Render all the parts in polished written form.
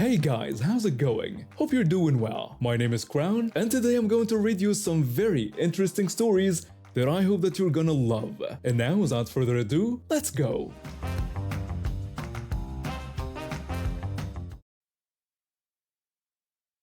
Hey guys, how's it going? Hope you're doing well. My name is Crown, and today I'm going to read you some very interesting stories that I hope that you're gonna love. And now, without further ado, let's go!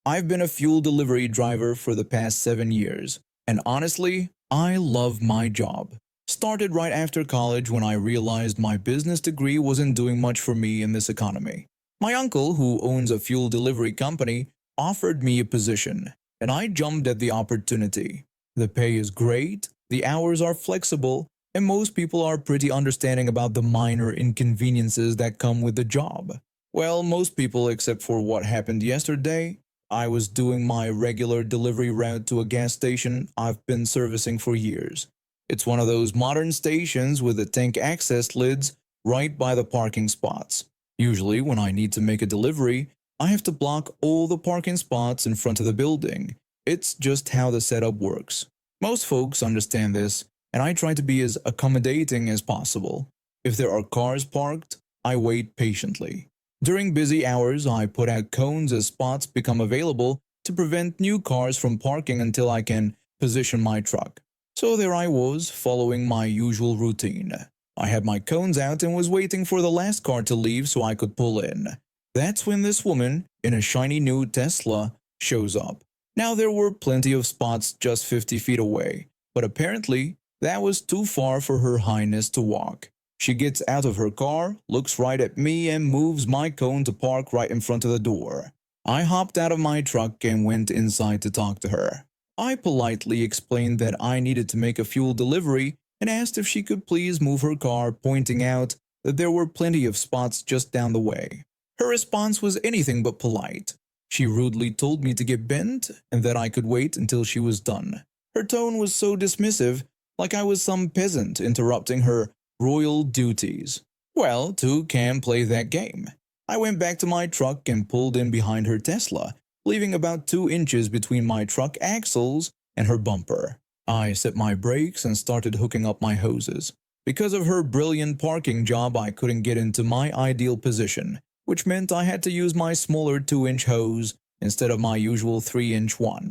I've been a fuel delivery driver for the past 7 years, and honestly, I love my job. Started right after college when I realized my business degree wasn't doing much for me in this economy. My uncle, who owns a fuel delivery company, offered me a position, and I jumped at the opportunity. The pay is great, the hours are flexible, and most people are pretty understanding about the minor inconveniences that come with the job. Well, most people except for what happened yesterday. I was doing my regular delivery route to a gas station I've been servicing for years. It's one of those modern stations with the tank access lids right by the parking spots. Usually, when I need to make a delivery, I have to block all the parking spots in front of the building. It's just how the setup works. Most folks understand this, and I try to be as accommodating as possible. If there are cars parked, I wait patiently. During busy hours, I put out cones as spots become available to prevent new cars from parking until I can position my truck. So there I was, following my usual routine. I had my cones out and was waiting for the last car to leave so I could pull in. That's when this woman, in a shiny new Tesla, shows up. Now there were plenty of spots just 50 feet away, but apparently that was too far for Her Highness to walk. She gets out of her car, looks right at me, and moves my cone to park right in front of the door. I hopped out of my truck and went inside to talk to her. I politely explained that I needed to make a fuel delivery and asked if she could please move her car, pointing out that there were plenty of spots just down the way. Her response was anything but polite. She rudely told me to get bent and that I could wait until she was done. Her tone was so dismissive, like I was some peasant interrupting her royal duties. Well, two can play that game. I went back to my truck and pulled in behind her Tesla, leaving about 2 inches between my truck axles and her bumper. I set my brakes and started hooking up my hoses. Because of her brilliant parking job, I couldn't get into my ideal position, which meant I had to use my smaller 2-inch hose instead of my usual 3-inch one.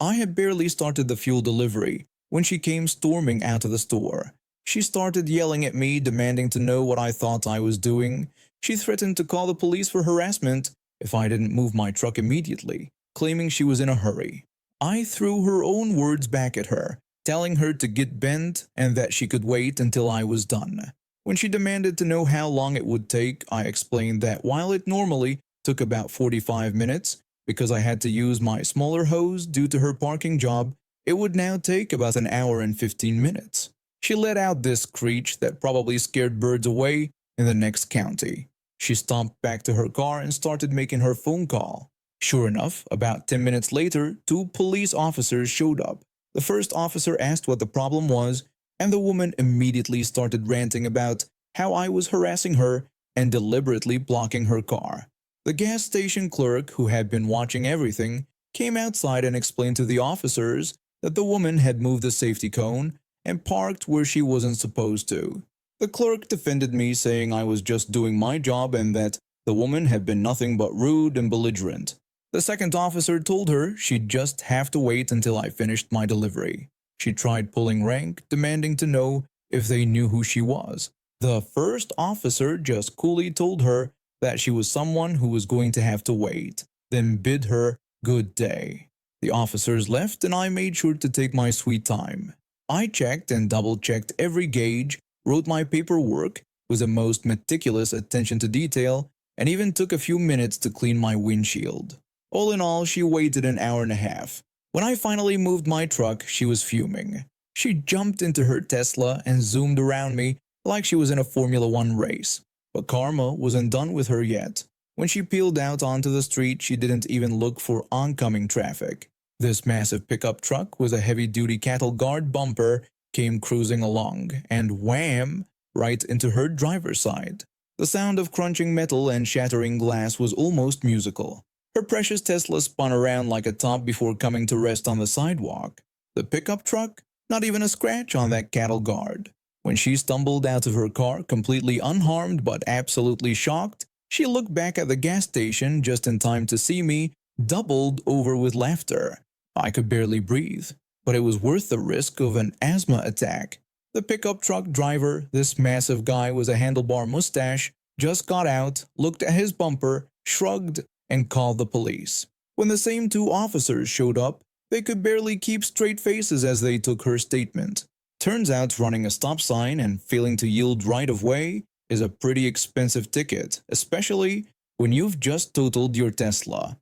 I had barely started the fuel delivery when she came storming out of the store. She started yelling at me, demanding to know what I thought I was doing. She threatened to call the police for harassment if I didn't move my truck immediately, claiming she was in a hurry. I threw her own words back at her, telling her to get bent and that she could wait until I was done. When she demanded to know how long it would take, I explained that while it normally took about 45 minutes, because I had to use my smaller hose due to her parking job, it would now take about an hour and 15 minutes. She let out this screech that probably scared birds away in the next county. She stomped back to her car and started making her phone call. Sure enough, about 10 minutes later, 2 police officers showed up. The first officer asked what the problem was, and the woman immediately started ranting about how I was harassing her and deliberately blocking her car. The gas station clerk, who had been watching everything, came outside and explained to the officers that the woman had moved the safety cone and parked where she wasn't supposed to. The clerk defended me, saying I was just doing my job and that the woman had been nothing but rude and belligerent. The second officer told her she'd just have to wait until I finished my delivery. She tried pulling rank, demanding to know if they knew who she was. The first officer just coolly told her that she was someone who was going to have to wait, then bid her good day. The officers left and I made sure to take my sweet time. I checked and double-checked every gauge, wrote my paperwork with the most meticulous attention to detail, and even took a few minutes to clean my windshield. All in all, she waited an hour and a half. When I finally moved my truck, she was fuming. She jumped into her Tesla and zoomed around me like she was in a Formula One race. But karma wasn't done with her yet. When she peeled out onto the street, she didn't even look for oncoming traffic. This massive pickup truck with a heavy-duty cattle guard bumper came cruising along, and wham! Right into her driver's side. The sound of crunching metal and shattering glass was almost musical. Her precious Tesla spun around like a top before coming to rest on the sidewalk. The pickup truck? Not even a scratch on that cattle guard. When she stumbled out of her car, completely unharmed but absolutely shocked, She looked back at the gas station just in time to see me, doubled over with laughter. I could barely breathe, but it was worth the risk of an asthma attack. The pickup truck driver, this massive guy with a handlebar mustache, just got out, looked at his bumper, shrugged, and called the police. When the same two officers showed up, they could barely keep straight faces as they took her statement. Turns out running a stop sign and failing to yield right of way is a pretty expensive ticket, especially when you've just totaled your Tesla.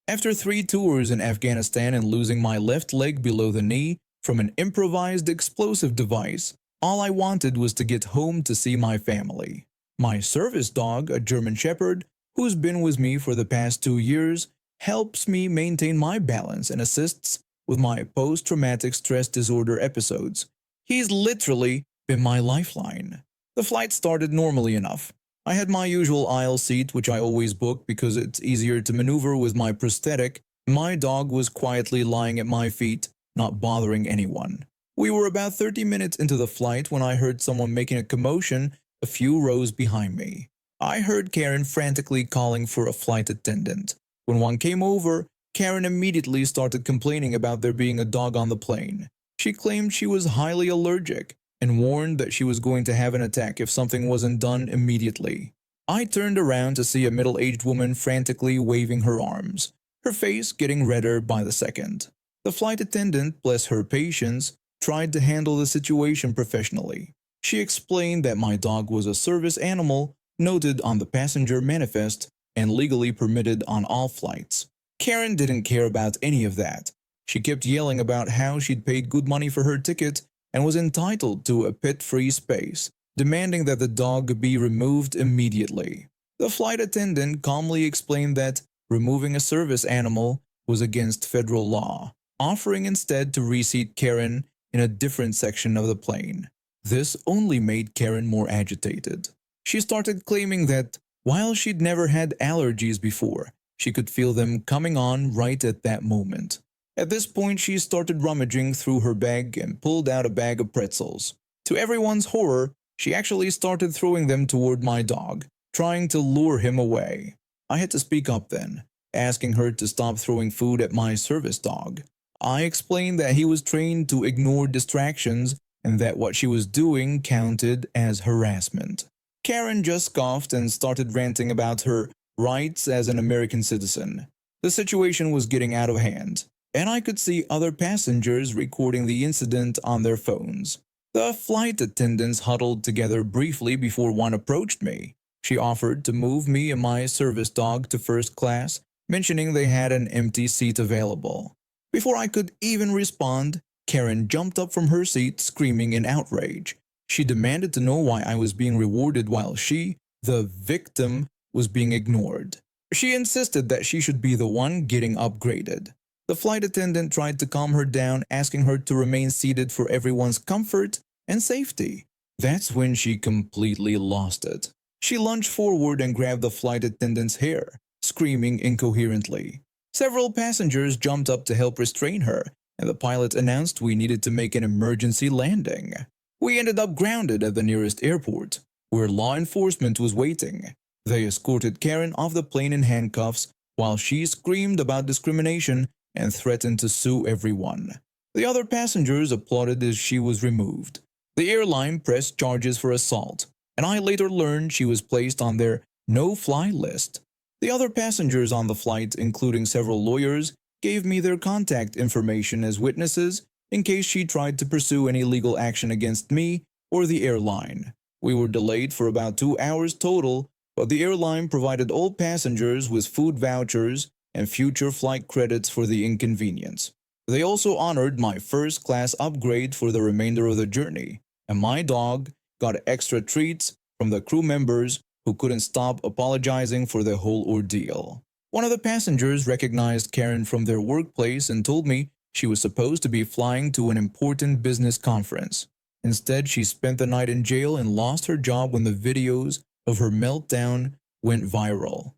After 3 tours in Afghanistan and losing my left leg below the knee from an improvised explosive device, all I wanted was to get home to see my family. My service dog, a German Shepherd, who's been with me for the past 2 years, helps me maintain my balance and assists with my post-traumatic stress disorder episodes. He's literally been my lifeline. The flight started normally enough. I had my usual aisle seat, which I always book because it's easier to maneuver with my prosthetic. My dog was quietly lying at my feet, not bothering anyone. We were about 30 minutes into the flight when I heard someone making a commotion a few rows behind me. I heard Karen frantically calling for a flight attendant. When one came over, Karen immediately started complaining about there being a dog on the plane. She claimed she was highly allergic and warned that she was going to have an attack if something wasn't done immediately. I turned around to see a middle-aged woman frantically waving her arms, her face getting redder by the second. The flight attendant, bless her patience, tried to handle the situation professionally. She explained that my dog was a service animal noted on the passenger manifest and legally permitted on all flights. Karen didn't care about any of that. She kept yelling about how she'd paid good money for her ticket and was entitled to a pet-free space, demanding that the dog be removed immediately. The flight attendant calmly explained that removing a service animal was against federal law, offering instead to reseat Karen in a different section of the plane. This only made Karen more agitated. She started claiming that while she'd never had allergies before, she could feel them coming on right at that moment. At this point, she started rummaging through her bag and pulled out a bag of pretzels. To everyone's horror, she actually started throwing them toward my dog, trying to lure him away. I had to speak up then, asking her to stop throwing food at my service dog. I explained that he was trained to ignore distractions and that what she was doing counted as harassment. Karen just scoffed and started ranting about her rights as an American citizen. The situation was getting out of hand, and I could see other passengers recording the incident on their phones. The flight attendants huddled together briefly before one approached me. She offered to move me and my service dog to first class, mentioning they had an empty seat available. Before I could even respond, Karen jumped up from her seat screaming in outrage. She demanded to know why I was being rewarded while she, the victim, was being ignored. She insisted that she should be the one getting upgraded. The flight attendant tried to calm her down, asking her to remain seated for everyone's comfort and safety. That's when she completely lost it. She lunged forward and grabbed the flight attendant's hair, screaming incoherently. Several passengers jumped up to help restrain her, and the pilot announced we needed to make an emergency landing. We ended up grounded at the nearest airport, where law enforcement was waiting. They escorted Karen off the plane in handcuffs while she screamed about discrimination and threatened to sue everyone. The other passengers applauded as she was removed. The airline pressed charges for assault, and I later learned she was placed on their no-fly list. The other passengers on the flight, including several lawyers, gave me their contact information as witnesses in case she tried to pursue any legal action against me or the airline. We were delayed for about 2 hours total, but the airline provided all passengers with food vouchers and future flight credits for the inconvenience. They also honored my first-class upgrade for the remainder of the journey, and my dog got extra treats from the crew members who couldn't stop apologizing for the whole ordeal. One of the passengers recognized Karen from their workplace and told me she was supposed to be flying to an important business conference. Instead, she spent the night in jail and lost her job when the videos of her meltdown went viral.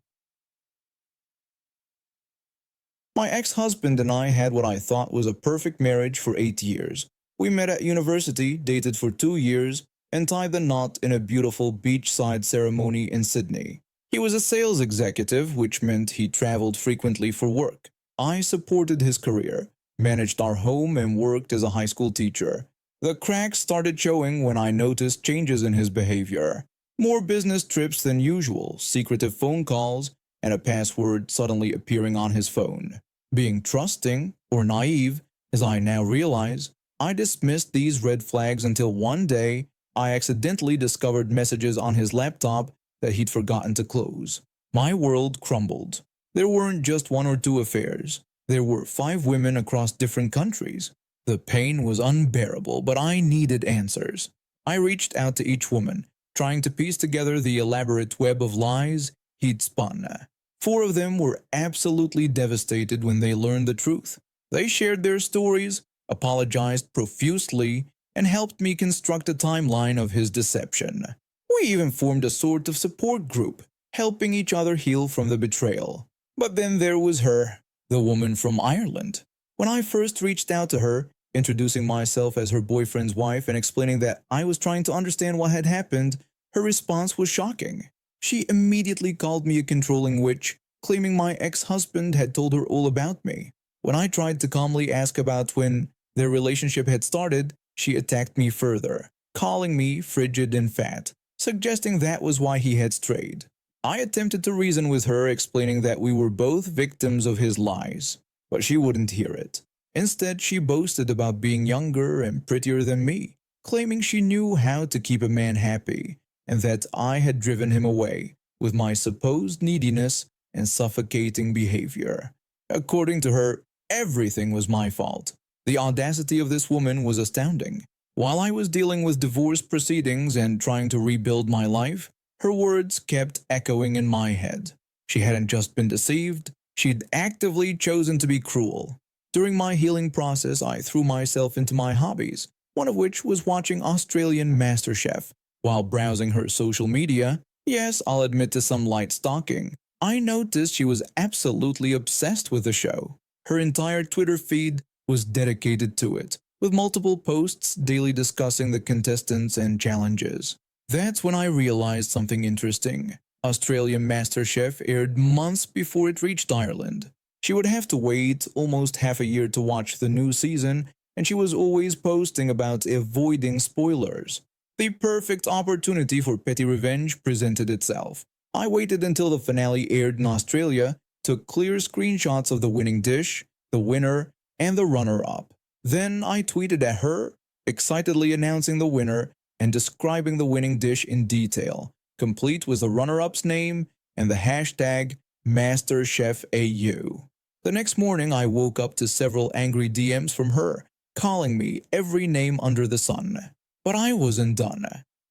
My ex-husband and I had what I thought was a perfect marriage for 8 years. We met at university, dated for 2 years, and tied the knot in a beautiful beachside ceremony in Sydney. He was a sales executive, which meant he traveled frequently for work. I supported his career, managed our home, and worked as a high school teacher. The cracks started showing when I noticed changes in his behavior. More business trips than usual, secretive phone calls, and a password suddenly appearing on his phone. Being trusting, or naive, as I now realize, I dismissed these red flags until one day I accidentally discovered messages on his laptop that he'd forgotten to close. My world crumbled. There weren't just one or two affairs. There were 5 women across different countries. The pain was unbearable, but I needed answers. I reached out to each woman, trying to piece together the elaborate web of lies he'd spun. 4 of them were absolutely devastated when they learned the truth. They shared their stories, apologized profusely, and helped me construct a timeline of his deception. We even formed a sort of support group, helping each other heal from the betrayal. But then there was her, the woman from Ireland. When I first reached out to her, introducing myself as her boyfriend's wife and explaining that I was trying to understand what had happened, her response was shocking. She immediately called me a controlling witch, claiming my ex-husband had told her all about me. When I tried to calmly ask about when their relationship had started, she attacked me further, calling me frigid and fat, suggesting that was why he had strayed. I attempted to reason with her, explaining that we were both victims of his lies, but she wouldn't hear it. Instead, she boasted about being younger and prettier than me, claiming she knew how to keep a man happy, and that I had driven him away with my supposed neediness and suffocating behavior. According to her, everything was my fault. The audacity of this woman was astounding. While I was dealing with divorce proceedings and trying to rebuild my life, her words kept echoing in my head. She hadn't just been deceived, she'd actively chosen to be cruel. During my healing process, I threw myself into my hobbies, one of which was watching Australian MasterChef. While browsing her social media, yes, I'll admit to some light stalking, I noticed she was absolutely obsessed with the show. Her entire Twitter feed was dedicated to it, with multiple posts daily discussing the contestants and challenges. That's when I realized something interesting. Australian MasterChef aired months before it reached Ireland. She would have to wait almost half a year to watch the new season, and she was always posting about avoiding spoilers. The perfect opportunity for petty revenge presented itself. I waited until the finale aired in Australia, took clear screenshots of the winning dish, the winner, and the runner-up. Then I tweeted at her, excitedly announcing the winner and describing the winning dish in detail, complete with the runner-up's name and the hashtag MasterChefAU. The next morning, I woke up to several angry DMs from her, calling me every name under the sun. But I wasn't done.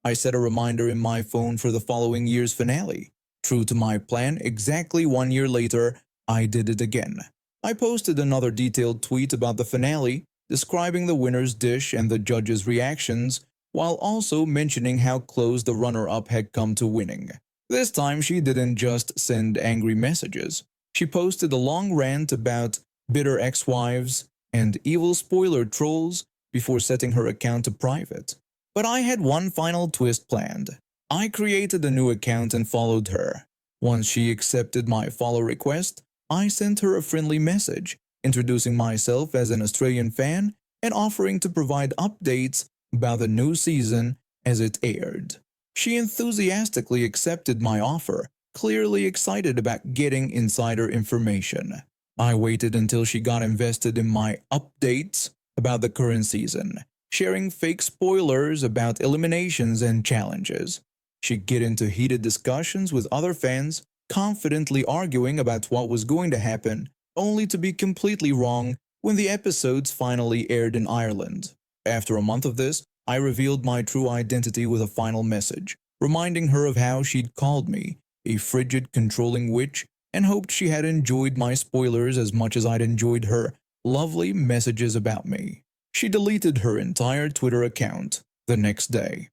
I set a reminder in my phone for the following year's finale. True to my plan, exactly 1 year later, I did it again. I posted another detailed tweet about the finale, describing the winner's dish and the judges' reactions, while also mentioning how close the runner-up had come to winning. This time, she didn't just send angry messages. She posted a long rant about bitter ex-wives and evil spoiler trolls before setting her account to private. But I had one final twist planned. I created a new account and followed her. Once she accepted my follow request, I sent her a friendly message, introducing myself as an Australian fan and offering to provide updates about the new season as it aired. She enthusiastically accepted my offer, clearly excited about getting insider information. I waited until she got invested in my updates about the current season, sharing fake spoilers about eliminations and challenges. She'd get into heated discussions with other fans, confidently arguing about what was going to happen, only to be completely wrong when the episodes finally aired in Ireland. After a month of this, I revealed my true identity with a final message, reminding her of how she'd called me a frigid, controlling witch, and hoped she had enjoyed my spoilers as much as I'd enjoyed her lovely messages about me. She deleted her entire Twitter account the next day.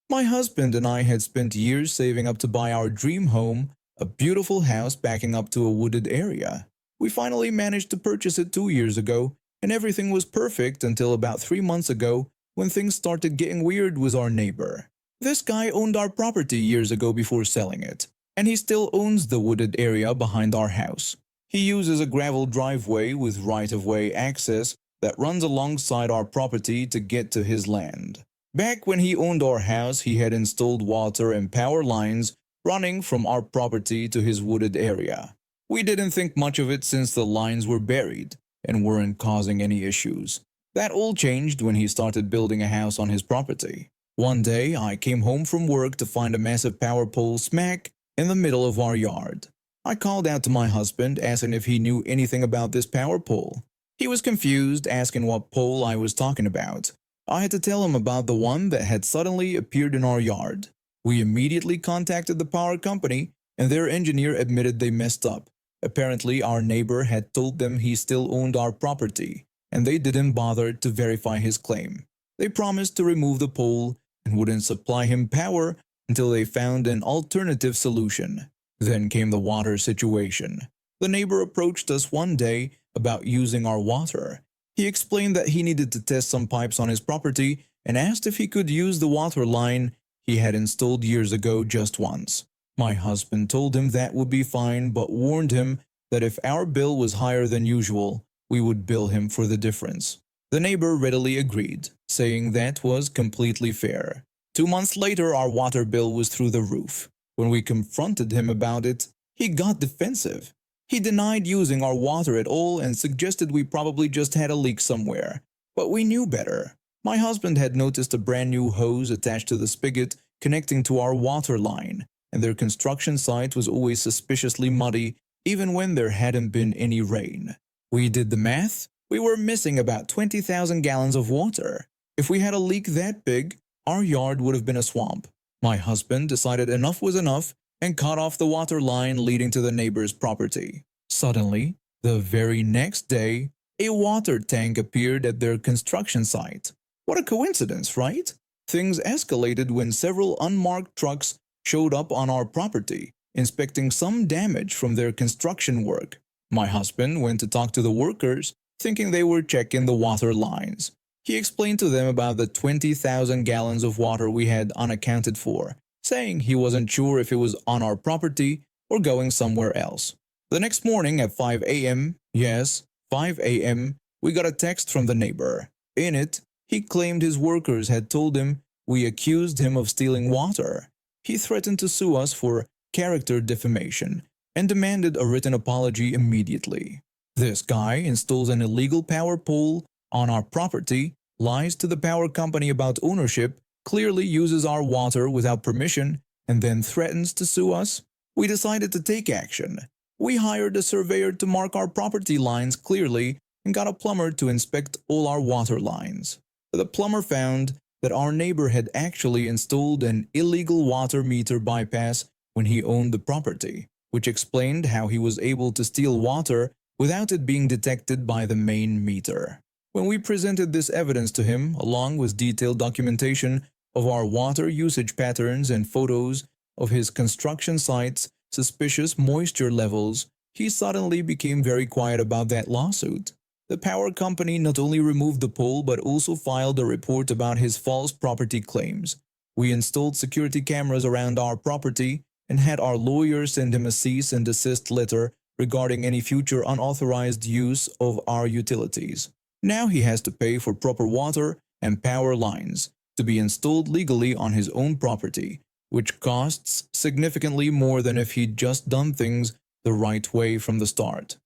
My husband and I had spent years saving up to buy our dream home, a beautiful house backing up to a wooded area. We finally managed to purchase it 2 years ago, and everything was perfect until about 3 months ago when things started getting weird with our neighbor. This guy owned our property years ago before selling it, and he still owns the wooded area behind our house. He uses a gravel driveway with right-of-way access that runs alongside our property to get to his land. Back when he owned our house, he had installed water and power lines running from our property to his wooded area. We didn't think much of it since the lines were buried and weren't causing any issues. That all changed when he started building a house on his property. One day, I came home from work to find a massive power pole smack in the middle of our yard. I called out to my husband, asking if he knew anything about this power pole. He was confused, asking what pole I was talking about. I had to tell him about the one that had suddenly appeared in our yard. We immediately contacted the power company, and their engineer admitted they messed up. Apparently, our neighbor had told them he still owned our property, and they didn't bother to verify his claim. They promised to remove the pole and wouldn't supply him power until they found an alternative solution. Then came the water situation. The neighbor approached us one day about using our water. He explained that he needed to test some pipes on his property and asked if he could use the water line he had installed years ago just once. My husband told him that would be fine, but warned him that if our bill was higher than usual, we would bill him for the difference. The neighbor readily agreed, saying that was completely fair. 2 months later, our water bill was through the roof. When we confronted him about it, he got defensive. He denied using our water at all and suggested we probably just had a leak somewhere. But we knew better. My husband had noticed a brand new hose attached to the spigot connecting to our water line, and their construction site was always suspiciously muddy even when there hadn't been any rain. We did the math. We were missing about 20,000 gallons of water. If we had a leak that big, our yard would have been a swamp. My husband decided enough was enough and cut off the water line leading to the neighbor's property. Suddenly, the very next day, a water tank appeared at their construction site. What a coincidence, right? Things escalated when several unmarked trucks showed up on our property, inspecting some damage from their construction work. My husband went to talk to the workers, thinking they were checking the water lines. He explained to them about the 20,000 gallons of water we had unaccounted for, saying he wasn't sure if it was on our property or going somewhere else. The next morning at 5 a.m., yes, 5 a.m., we got a text from the neighbor. In it, he claimed his workers had told him we accused him of stealing water. He threatened to sue us for character defamation and demanded a written apology immediately. This guy installs an illegal power pole on our property, lies to the power company about ownership, clearly uses our water without permission, and then threatens to sue us. We decided to take action. We hired a surveyor to mark our property lines clearly and got a plumber to inspect all our water lines. The plumber found that our neighbor had actually installed an illegal water meter bypass when he owned the property, which explained how he was able to steal water without it being detected by the main meter. When we presented this evidence to him, along with detailed documentation of our water usage patterns and photos of his construction site's suspicious moisture levels, he suddenly became very quiet about that lawsuit. The power company not only removed the pole but also filed a report about his false property claims. We installed security cameras around our property and had our lawyer send him a cease and desist letter regarding any future unauthorized use of our utilities. Now he has to pay for proper water and power lines to be installed legally on his own property, which costs significantly more than if he'd just done things the right way from the start.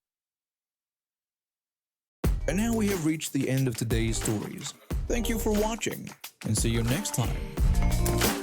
And now we have reached the end of today's stories. Thank you for watching, and see you next time.